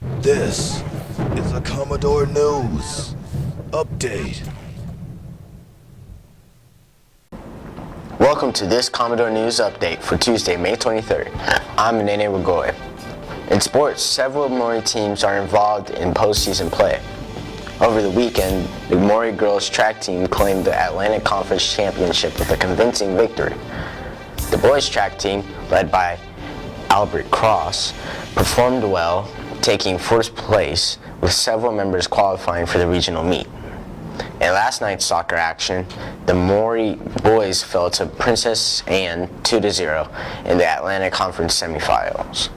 This is a Commodore News Update. Welcome to this Commodore News Update for Tuesday, May 23rd. I'm Nene Wagoy. In sports, several Maury teams are involved in postseason play. Over the weekend, the Maury girls track team claimed the Alantic Conference Championship with a convincing victory. The boys track team, led by Albert Cross, performed well, taking first place with several members qualifying for the regional meet. In last night's soccer action, the Maury boys fell to Princess Anne 2-0 in the Atlantic Conference Semifinals.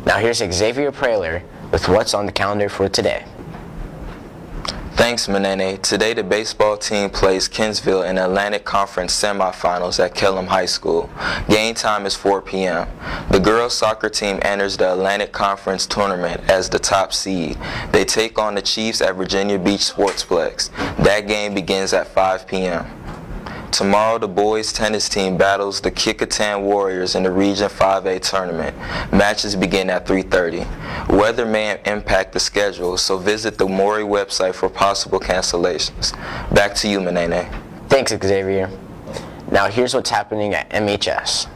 Now here's Xavier Praler with what's on the calendar for today. Thanks, Manene. Today the baseball team plays Kinsville in the Atlantic Conference Semifinals at Maury High School. Game time is 4 p.m. The girls soccer team enters the Atlantic Conference tournament as the top seed. They take on the Chiefs at Virginia Beach Sportsplex. That game begins at 5 p.m. Tomorrow, the boys tennis team battles the Kecoughtan Warriors in the Region 5A tournament. Matches begin at 3:30. Weather may impact the schedule, so visit the Maury website for possible cancellations. Back to you, Manene. Thanks, Xavier. Now here's what's happening at MHS.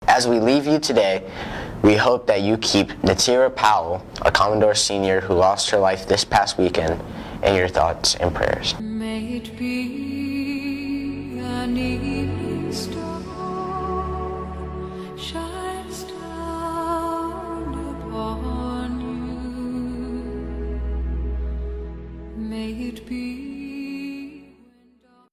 As we leave you today, we hope that you keep Natira Powell, a Commodore senior who lost her life this past weekend, in your thoughts and prayers. May it be an evening star. may it be.